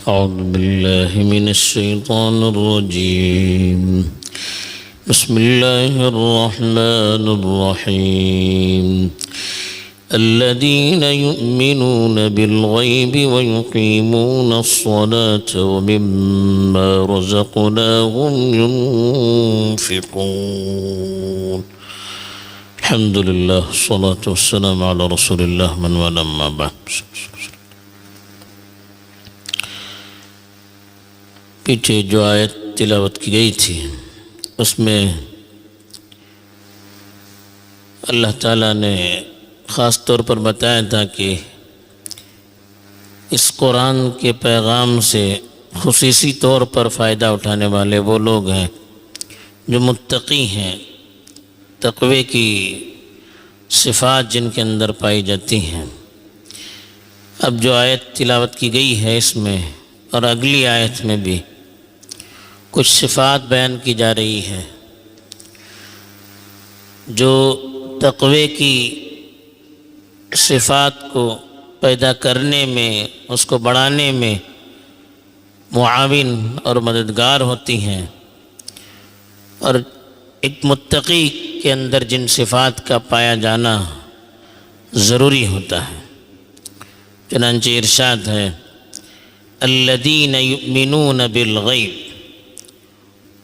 أعوذ بالله من الشيطان الرجيم بسم الله الرحمن الرحيم الذين يؤمنون بالغيب ويقيمون الصلاة ومما رزقناهم ينفقون الحمد لله والصلاة والسلام على رسول الله من والاه أما بعد. پیچھے جو آیت تلاوت کی گئی تھی اس میں اللہ تعالیٰ نے خاص طور پر بتایا تھا کہ اس قرآن کے پیغام سے خصوصی طور پر فائدہ اٹھانے والے وہ لوگ ہیں جو متقی ہیں، تقوی کی صفات جن کے اندر پائی جاتی ہیں. اب جو آیت تلاوت کی گئی ہے اس میں اور اگلی آیت میں بھی کچھ صفات بیان کی جا رہی ہے جو تقوی کی صفات کو پیدا کرنے میں، اس کو بڑھانے میں معاون اور مددگار ہوتی ہیں، اور ایک متقی کے اندر جن صفات کا پایا جانا ضروری ہوتا ہے. چنانچہ ارشاد ہے الذین یؤمنون بالغیب،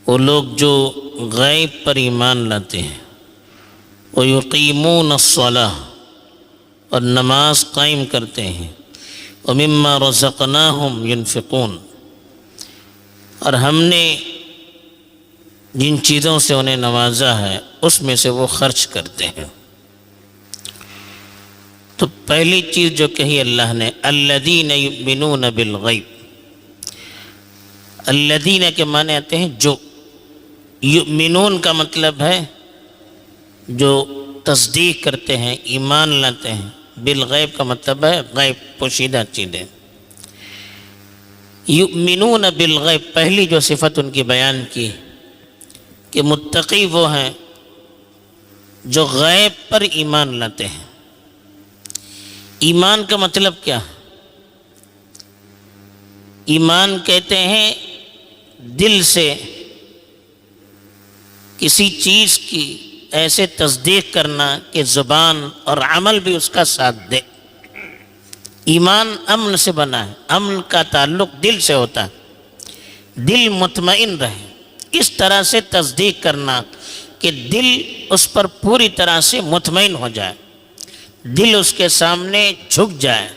وہ لوگ جو غیب پر ایمان لاتے ہیں، وَيُقِيمُونَ الصَّلَاةَ، اور نماز قائم کرتے ہیں، وَمِمَّا رَزَقْنَاهُمْ يُنْفِقُونَ، اور ہم نے جن چیزوں سے انہیں نوازا ہے اس میں سے وہ خرچ کرتے ہیں. تو پہلی چیز جو کہی اللہ نے الذین یؤمنون بالغیب، الذین کے معنی آتے ہیں جو، یؤمنون کا مطلب ہے جو تصدیق کرتے ہیں، ایمان لاتے ہیں. بالغیب کا مطلب ہے غیب، پوشیدہ چیزیں. یؤمنون بالغیب، پہلی جو صفت ان کی بیان کی کہ متقی وہ ہیں جو غیب پر ایمان لاتے ہیں. ایمان کا مطلب کیا؟ ایمان کہتے ہیں دل سے کسی چیز کی ایسے تصدیق کرنا کہ زبان اور عمل بھی اس کا ساتھ دے. ایمان امن سے بنا ہے، امن کا تعلق دل سے ہوتا ہے، دل مطمئن رہے، اس طرح سے تصدیق کرنا کہ دل اس پر پوری طرح سے مطمئن ہو جائے، دل اس کے سامنے جھک جائے،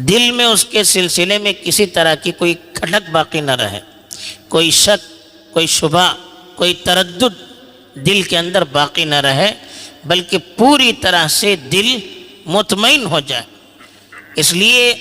دل میں اس کے سلسلے میں کسی طرح کی کوئی کھٹک باقی نہ رہے، کوئی شک، کوئی شبہ، کوئی تردد دل کے اندر باقی نہ رہے، بلکہ پوری طرح سے دل مطمئن ہو جائے. اس لیے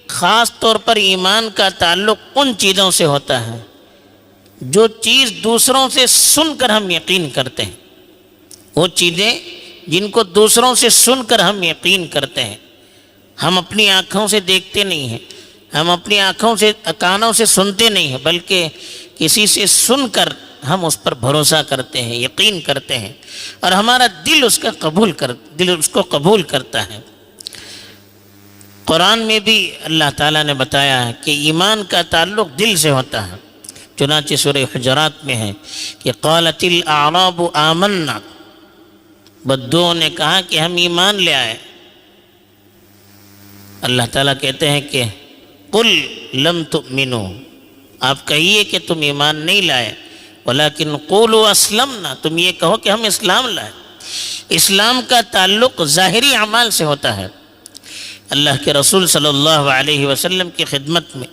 خاص طور پر ایمان کا تعلق ان چیزوں سے ہوتا ہے جو چیز دوسروں سے سن کر ہم یقین کرتے ہیں، وہ چیزیں جن کو دوسروں سے سن کر ہم یقین کرتے ہیں. ہم اپنی آنکھوں سے دیکھتے نہیں ہیں، ہم اپنی آنکھوں سے، کانوں سے سنتے نہیں ہیں، بلکہ کسی سے سن کر ہم اس پر بھروسہ کرتے ہیں، یقین کرتے ہیں، اور ہمارا دل اس کو قبول کرتا ہے. قرآن میں بھی اللہ تعالیٰ نے بتایا ہے کہ ایمان کا تعلق دل سے ہوتا ہے. چنانچہ سورہ حجرات میں ہے کہ قالت الاعراب آمنا، بدوؤں نے کہا کہ ہم ایمان لے آئے. اللہ تعالیٰ کہتے ہیں کہ قل لم تؤمنوا، آپ کہیے کہ تم ایمان نہیں لائے، ولیکن قولوا اسلمنا، تم یہ کہو کہ ہم اسلام لائے. اسلام کا تعلق ظاہری اعمال سے ہوتا ہے. اللہ کے رسول صلی اللہ علیہ وسلم کی خدمت میں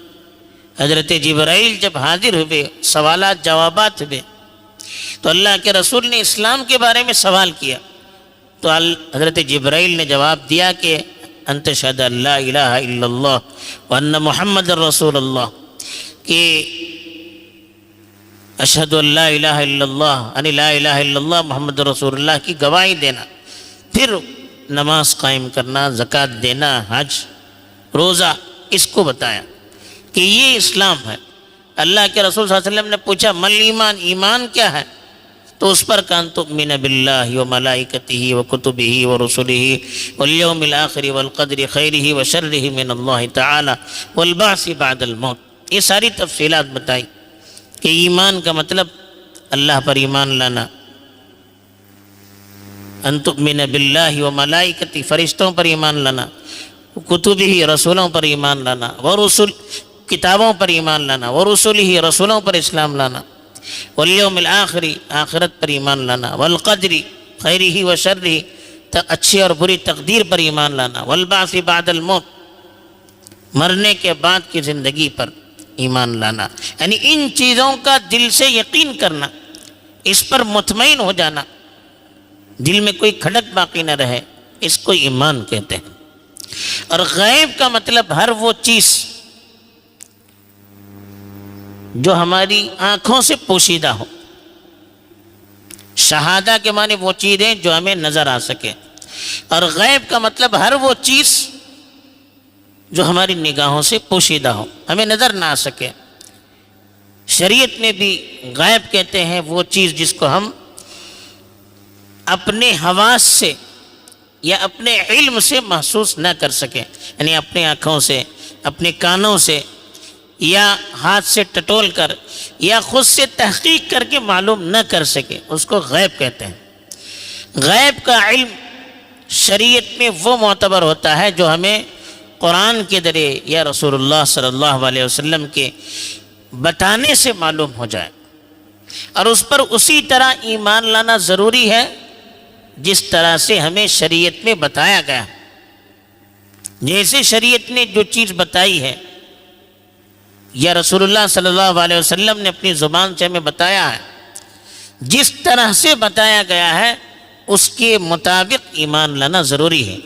حضرت جبرائیل جب حاضر ہوئے، سوالات جوابات ہوئے، تو اللہ کے رسول نے اسلام کے بارے میں سوال کیا، تو حضرت جبرائیل نے جواب دیا کہ انت شہد لا الہ الا اللہ وان محمد رسول اللہ، کہ اشہد لا الہ الا اللہ ان لا الہ الا اللہ محمد رسول اللہ کی گواہی دینا، پھر نماز قائم کرنا، زکوٰۃ دینا، حج، روزہ، اس کو بتایا کہ یہ اسلام ہے. اللہ کے رسول صلی اللہ علیہ وسلم نے پوچھا مل ایمان، ایمان کیا ہے؟ تو اس پر کان تؤمن باللہ و ملائکتہ و کتبہ و رسلہ والیوم الآخر والقدر خیرہ و شرہ من اللہ تعالی والبعث بعد الموت. یہ ساری تفصیلات بتائی کہ ایمان کا مطلب اللہ پر ایمان لانا، ان تؤمن باللہ و ملائکتہ فرشتوں پر ایمان لانا، کتبہ رسولوں پر ایمان لانا، ورسل کتابوں پر ایمان لانا، ورسلہ رسولوں پر اسلام لانا، والیوم الآخر آخرت پر ایمان لانا، والقدر خیرہ و شرہ اچھی اور بری تقدیر پر ایمان لانا، والبعث بعد الموت مرنے کے بعد کی زندگی پر ایمان لانا. یعنی ان چیزوں کا دل سے یقین کرنا، اس پر مطمئن ہو جانا، دل میں کوئی کھٹک باقی نہ رہے، اس کو ایمان کہتے ہیں. اور غیب کا مطلب ہر وہ چیز جو ہماری آنکھوں سے پوشیدہ ہو. شہادہ کے معنی وہ چیزیں جو ہمیں نظر آ سکے، اور غیب کا مطلب ہر وہ چیز جو ہماری نگاہوں سے پوشیدہ ہو، ہمیں نظر نہ آ سکے. شریعت میں بھی غیب کہتے ہیں وہ چیز جس کو ہم اپنے حواس سے یا اپنے علم سے محسوس نہ کر سکیں، یعنی اپنے آنکھوں سے، اپنے کانوں سے، یا ہاتھ سے ٹٹول کر، یا خود سے تحقیق کر کے معلوم نہ کر سکے، اس کو غیب کہتے ہیں. غیب کا علم شریعت میں وہ معتبر ہوتا ہے جو ہمیں قرآن کے ذریعے یا رسول اللہ صلی اللہ علیہ وسلم کے بتانے سے معلوم ہو جائے، اور اس پر اسی طرح ایمان لانا ضروری ہے جس طرح سے ہمیں شریعت میں بتایا گیا. جیسے شریعت نے جو چیز بتائی ہے یا رسول اللہ صلی اللہ علیہ وسلم نے اپنی زبان سے ہمیں بتایا ہے، جس طرح سے بتایا گیا ہے اس کے مطابق ایمان لانا ضروری ہے.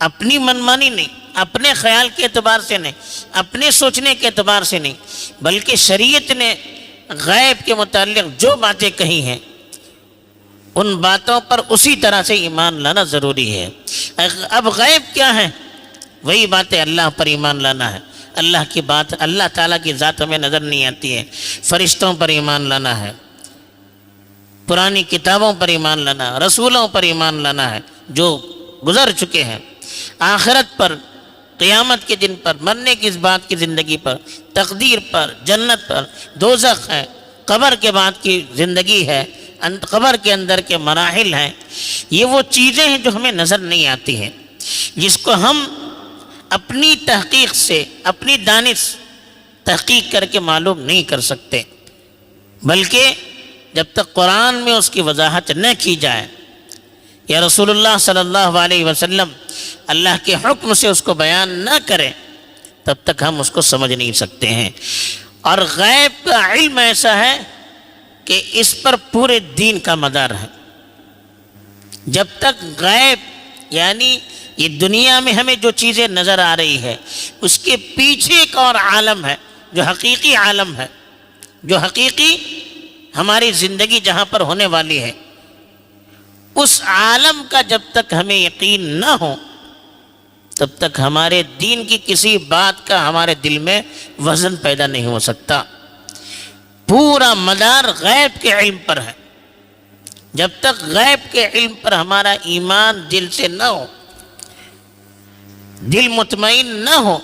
اپنی منمانی نہیں، اپنے خیال کے اعتبار سے نہیں، اپنے سوچنے کے اعتبار سے نہیں، بلکہ شریعت نے غیب کے متعلق جو باتیں کہی ہیں ان باتوں پر اسی طرح سے ایمان لانا ضروری ہے. اب غیب کیا ہے؟ وہی باتیں اللہ پر ایمان لانا ہے. اللہ کی بات، اللہ تعالیٰ کی ذات ہمیں نظر نہیں آتی ہے. فرشتوں پر ایمان لانا ہے، پرانی کتابوں پر ایمان لانا، رسولوں پر ایمان لانا ہے جو گزر چکے ہیں، آخرت پر، قیامت کے دن پر، مرنے کی اس بات کی زندگی پر، تقدیر پر، جنت پر، دوزخ ہے، قبر کے بعد کی زندگی ہے، قبر کے اندر کے مراحل ہیں. یہ وہ چیزیں ہیں جو ہمیں نظر نہیں آتی ہیں، جس کو ہم اپنی تحقیق سے، اپنی دانش تحقیق کر کے معلوم نہیں کر سکتے، بلکہ جب تک قرآن میں اس کی وضاحت نہ کی جائے یا رسول اللہ صلی اللہ علیہ وسلم اللہ کے حکم سے اس کو بیان نہ کرے تب تک ہم اس کو سمجھ نہیں سکتے ہیں. اور غیب کا علم ایسا ہے کہ اس پر پورے دین کا مدار ہے. جب تک غیب یعنی یہ دنیا میں ہمیں جو چیزیں نظر آ رہی ہے اس کے پیچھے ایک اور عالم ہے جو حقیقی عالم ہے، جو حقیقی ہماری زندگی جہاں پر ہونے والی ہے، اس عالم کا جب تک ہمیں یقین نہ ہو تب تک ہمارے دین کی کسی بات کا ہمارے دل میں وزن پیدا نہیں ہو سکتا. پورا مدار غیب کے علم پر ہے. جب تک غیب کے علم پر ہمارا ایمان دل سے نہ ہو، دل مطمئن نہ ہو،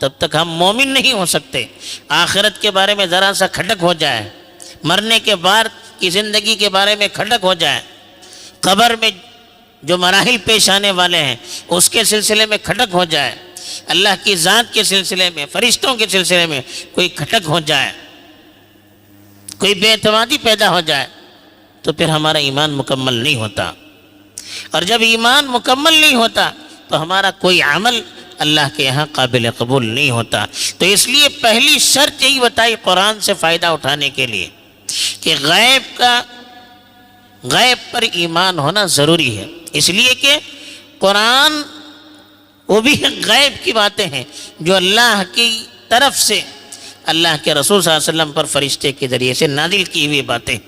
تب تک ہم مومن نہیں ہو سکتے. آخرت کے بارے میں ذرا سا کھٹک ہو جائے، مرنے کے بعد کی زندگی کے بارے میں کھٹک ہو جائے، قبر میں جو مراحل پیش آنے والے ہیں اس کے سلسلے میں کھٹک ہو جائے، اللہ کی ذات کے سلسلے میں، فرشتوں کے سلسلے میں کوئی کھٹک ہو جائے، کوئی بے اعتمادی پیدا ہو جائے، تو پھر ہمارا ایمان مکمل نہیں ہوتا. اور جب ایمان مکمل نہیں ہوتا تو ہمارا کوئی عمل اللہ کے یہاں قابل قبول نہیں ہوتا. تو اس لیے پہلی شرط یہی بتائی قرآن سے فائدہ اٹھانے کے لیے کہ غیب پر ایمان ہونا ضروری ہے. اس لیے کہ قرآن وہ بھی غیب کی باتیں ہیں جو اللہ کی طرف سے اللہ کے رسول صلی اللہ علیہ وسلم پر فرشتے کے ذریعے سے نازل کی ہوئی باتیں.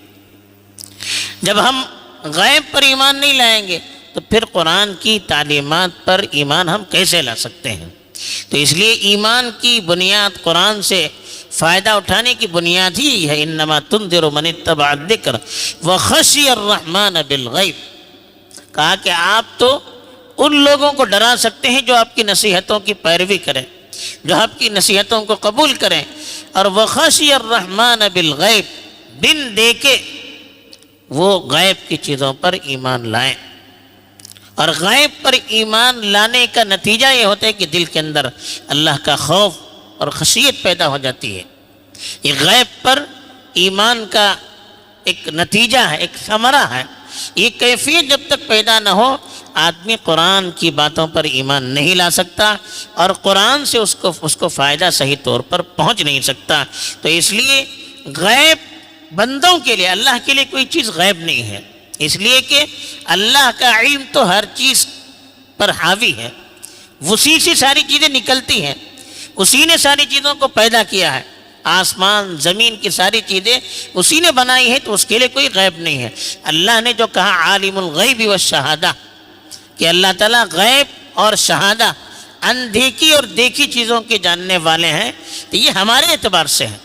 جب ہم غیب پر ایمان نہیں لائیں گے تو پھر قرآن کی تعلیمات پر ایمان ہم کیسے لا سکتے ہیں؟ تو اس لیے ایمان کی بنیاد قرآن سے فائدہ اٹھانے کی بنیاد ہی ہے، انما تنذر من اتبع الذکر وخشی الرحمن بالغیب. کہا کہ آپ تو ان لوگوں کو ڈرا سکتے ہیں جو آپ کی نصیحتوں کی پیروی کریں، جو آپ کی نصیحتوں کو قبول کریں، اور وخشی الرحمن بالغیب، بن دیکھے وہ غیب کی چیزوں پر ایمان لائیں. اور غیب پر ایمان لانے کا نتیجہ یہ ہوتا ہے کہ دل کے اندر اللہ کا خوف اور خشیت پیدا ہو جاتی ہے. یہ غیب پر ایمان کا ایک نتیجہ ہے، ایک ثمرہ ہے. یہ کیفیت جب تک پیدا نہ ہو آدمی قرآن کی باتوں پر ایمان نہیں لا سکتا، اور قرآن سے اس کو فائدہ صحیح طور پر پہنچ نہیں سکتا. تو اس لیے غیب بندوں کے لیے، اللہ کے لیے کوئی چیز غیب نہیں ہے، اس لیے کہ اللہ کا علم تو ہر چیز پر حاوی ہے، اسی سے ساری چیزیں نکلتی ہیں، اسی نے ساری چیزوں کو پیدا کیا ہے. آسمان زمین کی ساری چیزیں اسی نے بنائی ہے، تو اس کے لیے کوئی غیب نہیں ہے. اللہ نے جو کہا عالم الغیب والشہادہ، کہ اللہ تعالیٰ غیب اور شہادہ، اندیکھی اور دیکھی چیزوں کے جاننے والے ہیں، تو یہ ہمارے اعتبار سے ہے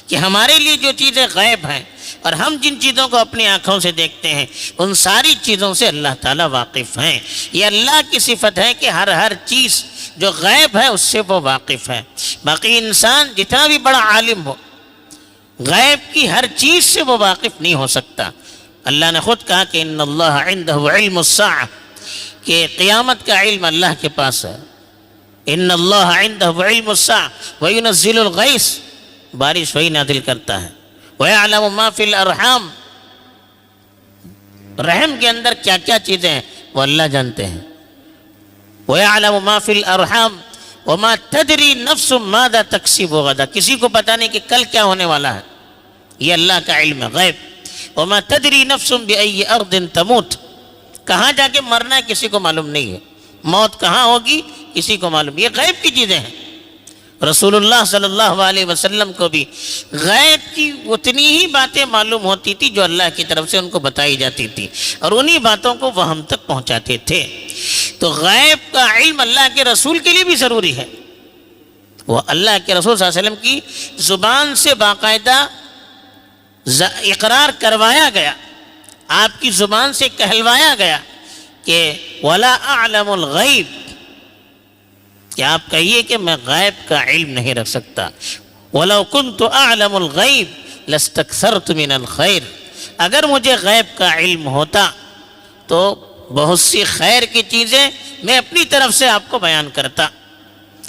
کہ ہمارے لیے جو چیزیں غیب ہیں اور ہم جن چیزوں کو اپنی آنکھوں سے دیکھتے ہیں ان ساری چیزوں سے اللہ تعالیٰ واقف ہیں. یہ اللہ کی صفت ہے کہ ہر چیز جو غیب ہے اس سے وہ واقف ہے. باقی انسان جتنا بھی بڑا عالم ہو، غیب کی ہر چیز سے وہ واقف نہیں ہو سکتا. اللہ نے خود کہا کہ ان اللہ عنده علم الساعہ، کہ قیامت کا علم اللہ کے پاس ہے. ان اللہ عنده علم الساعہ وینزل الغیث، بارش وہی نازل کرتا ہے. وَيَعْلَمُ مَا فِي الْأَرْحَامِ، رحم کے اندر کیا کیا چیزیں ہیں وہ اللہ جانتے ہیں. وَيَعْلَمُ مَا فِي الْأَرْحَامِ وَمَا تَدْرِي نَفْسٌ مَاذَا تَكْسِبُ غَدًا، کسی کو پتہ نہیں کہ کل کیا ہونے والا ہے، یہ اللہ کا علم ہے غیب. وَمَا تَدْرِي نَفْسٌ بِأَيِّ أَرْضٍ تَمُوتُ، کہاں جا کے مرنا ہے کسی کو معلوم نہیں ہے، موت کہاں ہوگی کسی کو معلوم. یہ غیب کی چیزیں ہیں. رسول اللہ صلی اللہ علیہ وسلم کو بھی غیب کی اتنی ہی باتیں معلوم ہوتی تھی جو اللہ کی طرف سے ان کو بتائی جاتی تھی، اور انہی باتوں کو وہ ہم تک پہنچاتے تھے. تو غیب کا علم اللہ کے رسول کے لیے بھی ضروری ہے. وہ اللہ کے رسول صلی اللہ علیہ وسلم کی زبان سے باقاعدہ اقرار کروایا گیا، آپ کی زبان سے کہلوایا گیا کہ وَلَا أَعْلَمُ الْغَيْبِ، کہ آپ کہیے کہ میں غیب کا علم نہیں رکھ سکتا. وَلَوْ كُنْتُ أَعْلَمُ الْغَيْبِ لَاسْتَكْثَرْتُ مِنَ الْخَيْرِ، اگر مجھے غیب کا علم ہوتا تو بہت سی خیر کی چیزیں میں اپنی طرف سے آپ کو بیان کرتا.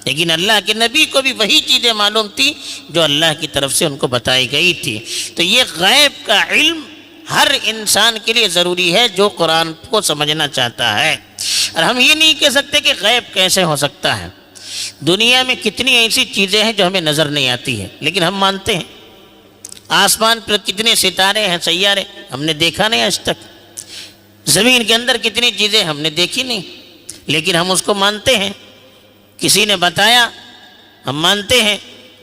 لیکن اللہ کے نبی کو بھی وہی چیزیں معلوم تھی جو اللہ کی طرف سے ان کو بتائی گئی تھی. تو یہ غیب کا علم ہر انسان کے لیے ضروری ہے جو قرآن کو سمجھنا چاہتا ہے. اور ہم یہ نہیں کہہ سکتے کہ غیب کیسے ہو سکتا ہے. دنیا میں کتنی ایسی چیزیں ہیں جو ہمیں نظر نہیں آتی ہیں لیکن ہم مانتے ہیں. آسمان پر کتنے ستارے ہیں، سیارے، ہم نے دیکھا نہیں آج تک. زمین کے اندر کتنی چیزیں ہم نے دیکھی نہیں لیکن ہم اس کو مانتے ہیں. کسی نے بتایا ہم مانتے ہیں.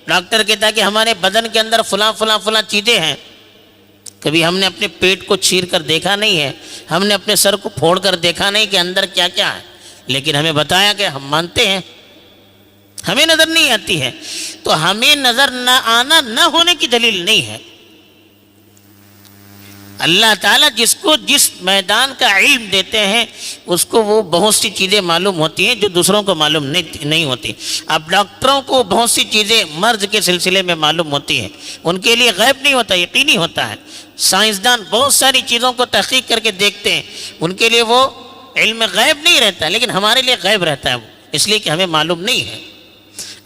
ڈاکٹر کہتا ہے کہ ہمارے بدن کے اندر فلاں فلاں فلاں چیزیں ہیں. کبھی ہم نے اپنے پیٹ کو چیر کر دیکھا نہیں ہے، ہم نے اپنے سر کو پھوڑ کر دیکھا نہیں کہ اندر کیا کیا ہے، لیکن ہمیں بتایا کہ ہم مانتے ہیں. ہمیں نظر نہیں آتی ہے تو ہمیں نظر نہ آنا نہ ہونے کی دلیل نہیں ہے. اللہ تعالیٰ جس کو جس میدان کا علم دیتے ہیں اس کو وہ بہت سی چیزیں معلوم ہوتی ہیں جو دوسروں کو معلوم نہیں ہوتی. اب ڈاکٹروں کو بہت سی چیزیں مرض کے سلسلے میں معلوم ہوتی ہیں، ان کے لیے غیب نہیں ہوتا، یقینی ہوتا ہے. سائنسدان بہت ساری چیزوں کو تحقیق کر کے دیکھتے ہیں، ان کے لیے وہ علم غیب نہیں رہتا، لیکن ہمارے لیے غیب رہتا ہے وہ، اس لیے کہ ہمیں معلوم نہیں ہے.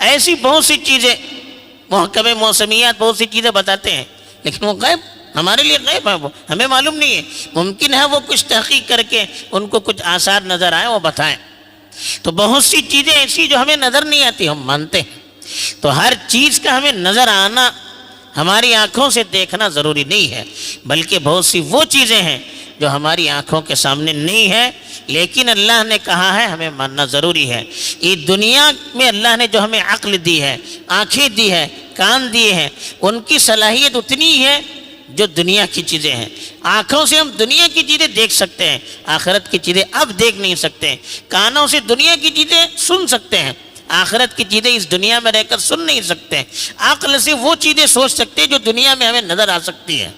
ایسی بہت سی چیزیں، محکم موسمیات بہت سی چیزیں بتاتے ہیں لیکن وہ غیب، ہمارے لیے غیب ہے، وہ ہمیں معلوم نہیں ہے. ممکن ہے وہ کچھ تحقیق کر کے ان کو کچھ آثار نظر آئے وہ بتائیں. تو بہت سی چیزیں ایسی جو ہمیں نظر نہیں آتی ہم مانتے ہیں. تو ہر چیز کا ہمیں نظر آنا، ہماری آنکھوں سے دیکھنا ضروری نہیں ہے، بلکہ بہت سی وہ چیزیں ہیں جو ہماری آنکھوں کے سامنے نہیں ہے لیکن اللہ نے کہا ہے ہمیں ماننا ضروری ہے. یہ دنیا میں اللہ نے جو ہمیں عقل دی ہے، آنکھیں دی ہے، کان دیے ہیں، ان کی صلاحیت اتنی ہے جو دنیا کی چیزیں ہیں. آنکھوں سے ہم دنیا کی چیزیں دیکھ سکتے ہیں، آخرت کی چیزیں اب دیکھ نہیں سکتے ہیں. کانوں سے دنیا کی چیزیں سن سکتے ہیں، آخرت کی چیزیں اس دنیا میں رہ کر سن نہیں سکتے. عقل سے وہ چیزیں سوچ سکتے جو دنیا میں ہمیں نظر آ سکتی ہیں.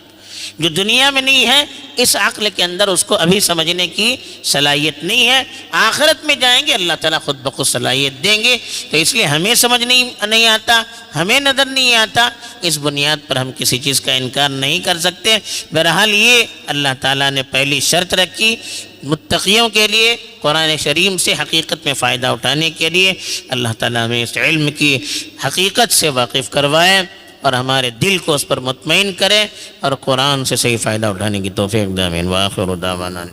جو دنیا میں نہیں ہے اس عقل کے اندر اس کو ابھی سمجھنے کی صلاحیت نہیں ہے. آخرت میں جائیں گے اللہ تعالیٰ خود بخود صلاحیت دیں گے. تو اس لیے ہمیں سمجھ نہیں آتا, ہمیں نظر نہیں آتا, اس بنیاد پر ہم کسی چیز کا انکار نہیں کر سکتے. بہرحال یہ اللہ تعالیٰ نے پہلی شرط رکھی متقیوں کے لیے قرآن شریف سے حقیقت میں فائدہ اٹھانے کے لیے. اللہ تعالیٰ ہمیں اس علم کی حقیقت سے واقف کروائے اور ہمارے دل کو اس پر مطمئن کرے اور قرآن سے صحیح فائدہ اٹھانے کی توفیق دے. آمین. وآخر دعوانا